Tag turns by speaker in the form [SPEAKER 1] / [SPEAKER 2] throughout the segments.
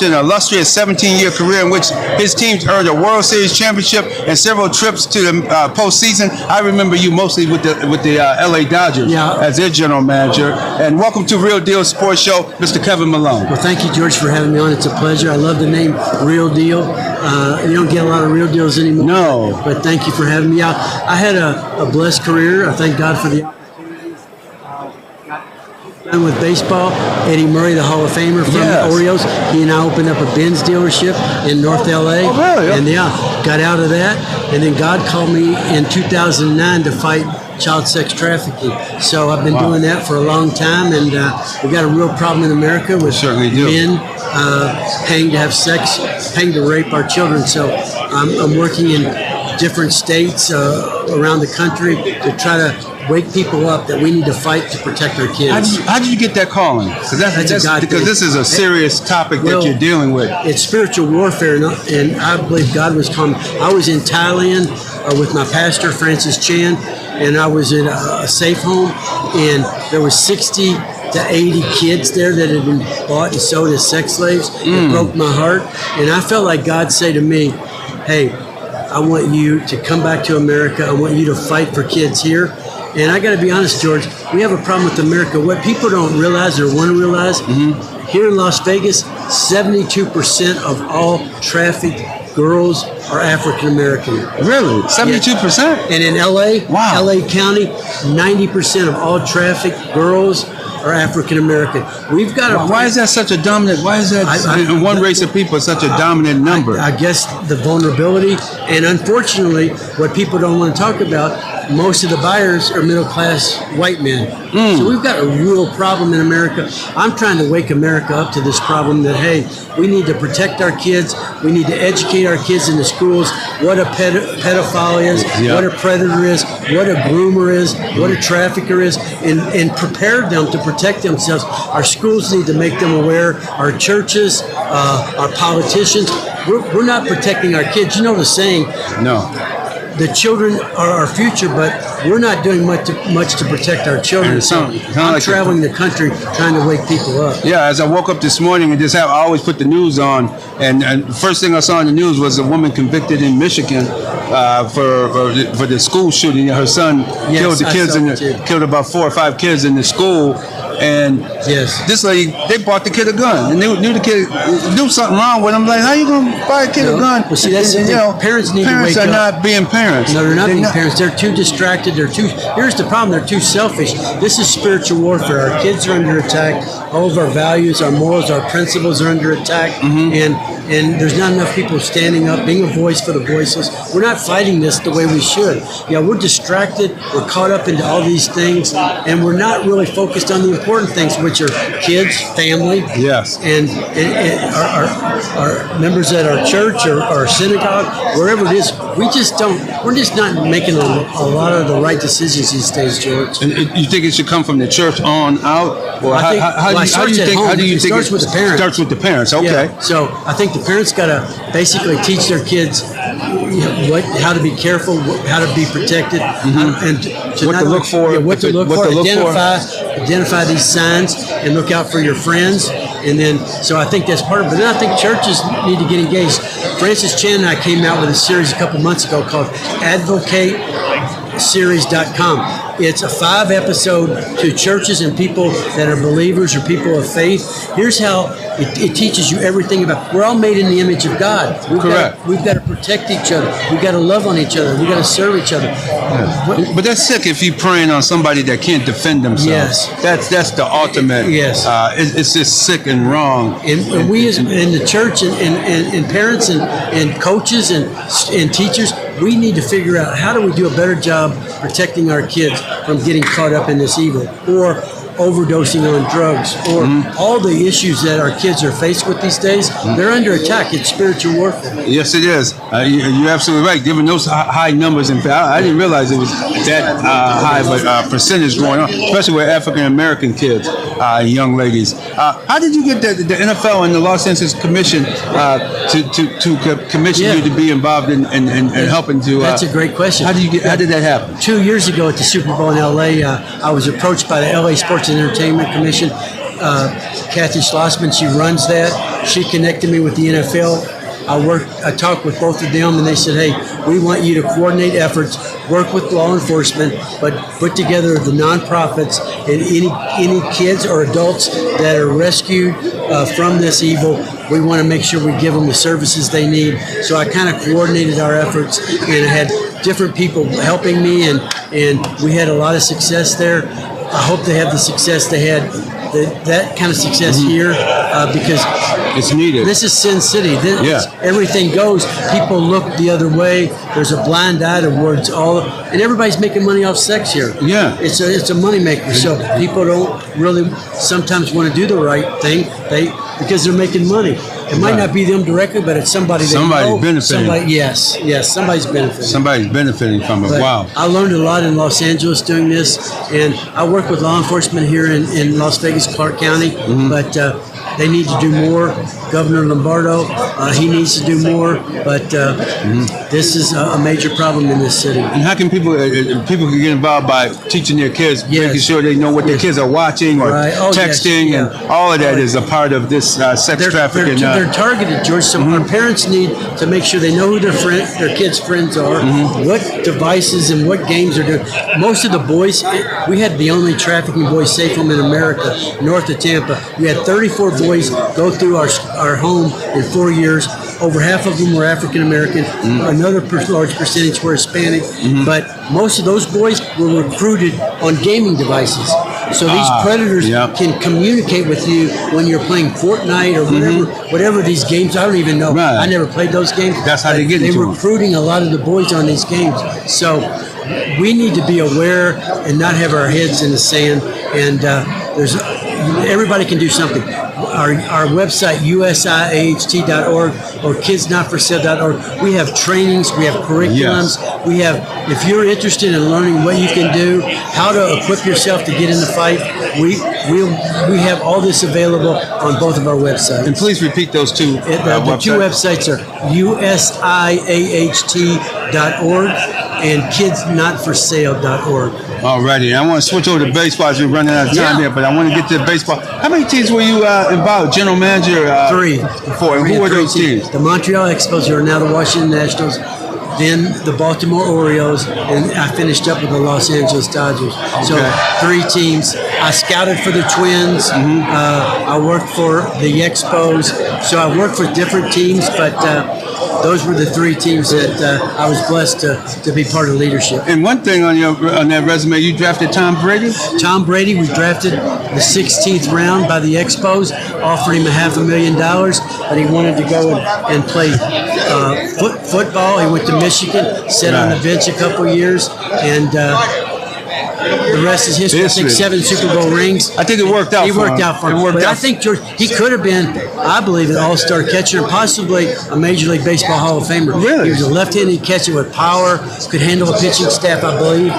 [SPEAKER 1] after an illustrious 17-year career in which his teams earned a World Series championship and several trips to the postseason. I remember you mostly with the LA Dodgers as their general manager. And welcome to Real Deal Sports Show, Mr. Kevin Malone.
[SPEAKER 2] Well, thank you, George, for having me on. It's a pleasure. I love the name Real Deal. You don't get a lot of real deals anymore.
[SPEAKER 1] No.
[SPEAKER 2] But thank you for having me out. I had a blessed career. I thank God for the opportunities. Done with baseball. Eddie Murray, the Hall of Famer from the Orioles. He and I opened up a Benz dealership in North LA.
[SPEAKER 1] Oh, really?
[SPEAKER 2] And got out of that. And then God called me in 2009 to fight child sex trafficking. So I've been doing that for a long time, and we've got a real problem in America with men paying to have sex, paying to rape our children. So I'm working in different states around the country to try to wake people up that we need to fight to protect our kids.
[SPEAKER 1] How did you get that calling? Because this is a serious topic that you're dealing with.
[SPEAKER 2] It's spiritual warfare, and I believe God was calling. I was in Thailand with my pastor, Francis Chan, and I was in a safe home, and there was 60 to 80 kids there that had been bought and sold as sex slaves. It broke my heart, and I felt like God said to me, hey, I want you to come back to America. I want you to fight for kids here. And I got to be honest, George, we have a problem with America. What people don't realize or want to realize, here in Las Vegas, 72% of all trafficked girls are African American.
[SPEAKER 1] Really? 72%?
[SPEAKER 2] Yeah. And in LA, LA County, 90% of all trafficked girls are African American. We've got
[SPEAKER 1] why is that such a dominant? Why is that one race of people such a dominant number?
[SPEAKER 2] I guess the vulnerability, and unfortunately, what people don't want to talk about, most of the buyers are middle-class white men. So we've got a real problem in America. I'm trying to wake America up to this problem that, hey, we need to protect our kids. We need to educate our kids in the schools what a pedophile is, what a predator is, what a groomer is, what a trafficker is, and prepare them to protect themselves. Our schools need to make them aware. Our churches, our politicians, we're not protecting our kids. You know the saying?
[SPEAKER 1] No.
[SPEAKER 2] The children are our future, but we're not doing much to protect our children. So I'm traveling the country trying to wake people up.
[SPEAKER 1] Yeah, as I woke up this morning and I always put the news on, and the first thing I saw in the news was a woman convicted in Michigan for the school shooting. Her son killed the kids killed about 4 or 5 kids in the school. And this lady, they bought the kid a gun, and they knew the kid knew something wrong with him. Like, how you gonna buy a kid a gun?
[SPEAKER 2] Well, see, that's parents need to wake up.
[SPEAKER 1] Parents are not being parents.
[SPEAKER 2] No, they're not being parents. They're too distracted. Here's the problem. They're too selfish. This is spiritual warfare. Our kids are under attack. All of our values, our morals, our principles are under attack. And there's not enough people standing up, being a voice for the voiceless. We're not fighting this the way we should. Yeah, we're distracted. We're caught up into all these things, and we're not really focused on the important things, which are kids, family, and our members at our church or our synagogue, wherever it is. We're just not making a lot of the right decisions these days, George.
[SPEAKER 1] And you think it should come from the church on out? Or how do you think it
[SPEAKER 2] starts with the parents?
[SPEAKER 1] Starts with the parents, okay.
[SPEAKER 2] Yeah. So I think the parents got to basically teach their kids how to be careful, how to be protected, and
[SPEAKER 1] what to look for.
[SPEAKER 2] Identify these signs and look out for your friends. And then, so I think that's part of it. But then I think churches need to get engaged. Francis Chan and I came out with a series a couple months ago called AdvocateSeries.com. It's a 5-episode to churches and people that are believers or people of faith. Here's how it teaches you everything about. We're all made in the image of God. We've got to protect each other. We've got to love on each other. We've got to serve each other.
[SPEAKER 1] But that's sick if you're praying on somebody that can't defend themselves. That's the ultimate. It's just sick and wrong.
[SPEAKER 2] And we as in the church and parents and coaches and teachers, we need to figure out how do we do a better job protecting our kids from getting caught up in this evil or overdosing on drugs or all the issues that our kids are faced with these days. They're under attack. It's spiritual warfare.
[SPEAKER 1] Yes, it is. You're absolutely right. Given those high numbers, and I didn't realize it was that high of a percentage going on, especially with African American kids, young ladies. How did you get the NFL and the Los Angeles Commission to commission you to be involved in helping to?
[SPEAKER 2] That's a great question.
[SPEAKER 1] How did that happen?
[SPEAKER 2] 2 years ago at the Super Bowl in LA, I was approached by the LA Sports and Entertainment Commission, Kathy Schlossman. She runs that. She connected me with the NFL. I talked with both of them, and they said, "Hey, we want you to coordinate efforts, work with law enforcement, but put together the nonprofits and any kids or adults that are rescued from this evil. We want to make sure we give them the services they need." So I kind of coordinated our efforts, and I had different people helping me, and we had a lot of success there. I hope they have the success they had. That kind of success here because
[SPEAKER 1] it's needed.
[SPEAKER 2] This is Sin City. Everything goes. People look the other way. There's a blind eye towards and everybody's making money off sex here.
[SPEAKER 1] Yeah,
[SPEAKER 2] it's a moneymaker. So people don't really sometimes want to do the right thing. Because they're making money. It might not be them directly, but it's somebody they know.
[SPEAKER 1] Somebody's benefiting.
[SPEAKER 2] Yes, somebody's benefiting.
[SPEAKER 1] Somebody's benefiting from it.
[SPEAKER 2] But
[SPEAKER 1] wow.
[SPEAKER 2] I learned a lot in Los Angeles doing this, and I work with law enforcement here in Las Vegas, Clark County, but they need to do more. Governor Lombardo, he needs to do more, but this is a major problem in this city.
[SPEAKER 1] And how can people can get involved by teaching their kids, making sure they know what their kids are watching or texting, and all of that is a part of this sex trafficking.
[SPEAKER 2] They're targeted, George. So our parents need to make sure they know who their kids' friends are, what devices and what games they're doing. Most of the boys, we had the only trafficking boys safe home in America, north of Tampa. We had 34 boys go through our home in 4 years. Over half of them were African American. Another large percentage were Hispanic. But most of those boys were recruited on gaming devices. So these predators can communicate with you when you're playing Fortnite or whatever these games. I don't even know.
[SPEAKER 1] Right.
[SPEAKER 2] I never played those games.
[SPEAKER 1] That's how they get into them.
[SPEAKER 2] They're recruiting a lot of the boys on these games. So we need to be aware and not have our heads in the sand. And everybody can do something. Our website, usiaht.org or kidsnotforsale.org, we have trainings, we have curriculums, we have, if you're interested in learning what you can do, how to equip yourself to get in the fight, we have all this available on both of our websites.
[SPEAKER 1] And please repeat those two
[SPEAKER 2] the
[SPEAKER 1] websites.
[SPEAKER 2] two websites are usiaht.org and kidsnotforsale.org.
[SPEAKER 1] Alrighty, I want to switch over to baseball as we're running out of time here, but I want to get to baseball. How many teams were you involved? General manager?
[SPEAKER 2] 3.
[SPEAKER 1] 4. And who were those teams?
[SPEAKER 2] The Montreal Expos, who are now the Washington Nationals, then the Baltimore Orioles, and I finished up with the Los Angeles Dodgers. So 3 teams. I scouted for the Twins. I worked for the Expos. So I worked for different teams, but those were the 3 teams that I was blessed to be part of leadership.
[SPEAKER 1] And one thing on that resume, you drafted Tom Brady?
[SPEAKER 2] Tom Brady, we drafted the 16th round by the Expos, offered him $500,000, but he wanted to go and play football. He went to Michigan, sat on the bench a couple years, and the rest is history. I think 7 Super Bowl rings.
[SPEAKER 1] I think it worked out.
[SPEAKER 2] He worked out for him. But I think George, he could have been, I believe, an all-star catcher and possibly a Major League Baseball Hall of Famer.
[SPEAKER 1] Really?
[SPEAKER 2] He was a left-handed catcher with power, could handle a pitching staff, I believe,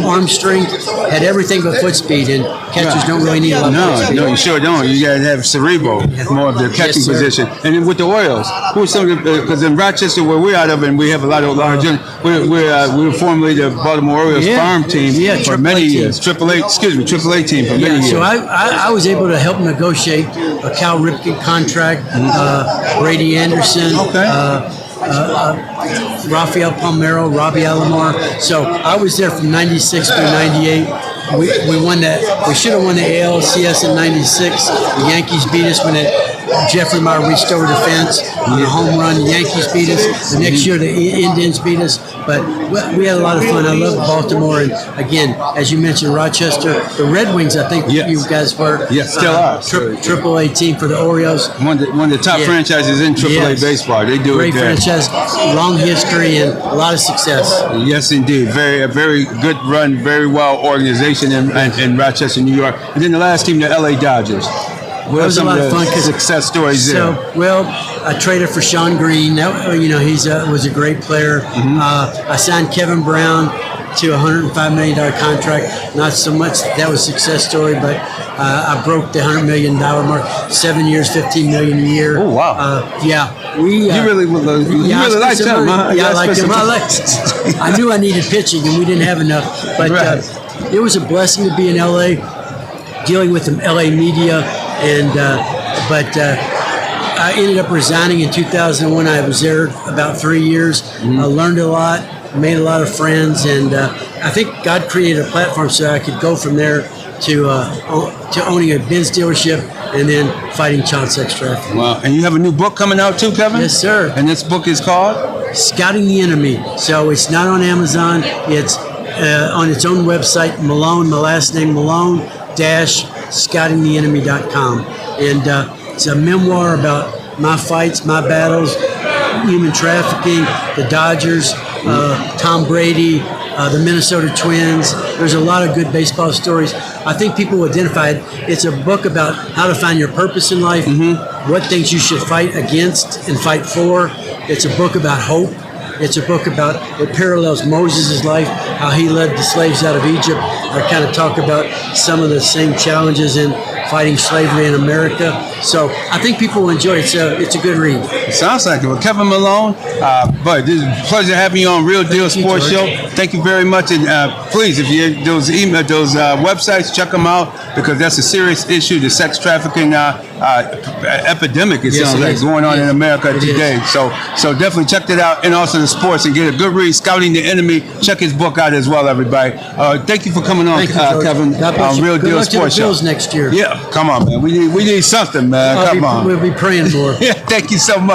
[SPEAKER 2] arm strength, had everything but foot speed, and catchers don't really need a lot of foot speed.
[SPEAKER 1] No, you sure don't. You got to have cerebral, more of the catching position. And then with the Orioles, who are some of the, because in Rochester, where we're out of, and we have a lot of large, we were formerly the Baltimore Orioles farm team for many years. AAA team for many years.
[SPEAKER 2] So I was able to help negotiate a Cal Ripken contract, Brady Anderson, Rafael Palmeiro, Robbie Alomar. So I was there from 96 through 98. We won that. We should have won the ALCS in 96. The Yankees beat us when Jeffrey Meyer reached over the fence on a home run. The Yankees beat us. The next year, the Indians beat us. But we had a lot of fun. I love Baltimore. And again, as you mentioned, Rochester, the Red Wings, I think you guys were.
[SPEAKER 1] Yes, still are.
[SPEAKER 2] AAA team for the Orioles.
[SPEAKER 1] One of the top franchises in AAA baseball. They do
[SPEAKER 2] Great
[SPEAKER 1] it there.
[SPEAKER 2] franchise, long history, and a lot of success.
[SPEAKER 1] Yes, indeed. A very good run, very well organization in Rochester, New York. And then the last team, the LA Dodgers.
[SPEAKER 2] That was a lot of fun because
[SPEAKER 1] success stories there.
[SPEAKER 2] I traded for Sean Green. Was a great player. I signed Kevin Brown to a $105 million contract. Not so much that was a success story, but I broke the $100 million mark. 7 years, $15 million a year.
[SPEAKER 1] Oh wow!
[SPEAKER 2] You
[SPEAKER 1] really liked him, huh?
[SPEAKER 2] Yeah, I liked him. I knew I needed pitching, and we didn't have enough. But it was a blessing to be in LA, dealing with the LA media. and but I ended up resigning in 2001. I was there about 3 years. I learned a lot, made a lot of friends, and I think God created a platform so I could go from there to owning a Benz dealership and then fighting child sex trafficking.
[SPEAKER 1] Wow. And you have a new book coming out too, Kevin?
[SPEAKER 2] Yes, sir.
[SPEAKER 1] And this book is called?
[SPEAKER 2] Scouting the Enemy. So it's not on Amazon. It's on its own website, Malone, my last name, Malone-scoutingtheenemy.com. And it's a memoir about my fights, my battles, human trafficking, the Dodgers, Tom Brady, the Minnesota Twins. There's a lot of good baseball stories. I think people will identify it. It's a book about how to find your purpose in life, what things you should fight against and fight for. It's a book about hope. It's a book about, it parallels Moses' life, how he led the slaves out of Egypt. I kind of talk about some of the same challenges in fighting slavery in America. So I think people will enjoy it. It's a good read.
[SPEAKER 1] It sounds like it. Well, Kevin Malone, but this is a pleasure having you on Real Deal Sports Show. Thank you very much. And please, if you those websites, check them out, because that's a serious issue. The sex trafficking epidemic, it sounds like, going on in America today. So definitely check it out, and also the sports, and get a good read. Scouting the Enemy. Check his book out as well, everybody. Thank you for coming on, Kevin, on Real Deal Sports Show.
[SPEAKER 2] Next year.
[SPEAKER 1] Yeah, come on, man. We need something, man. Come on.
[SPEAKER 2] We'll be praying for.
[SPEAKER 1] Yeah, thank you so much.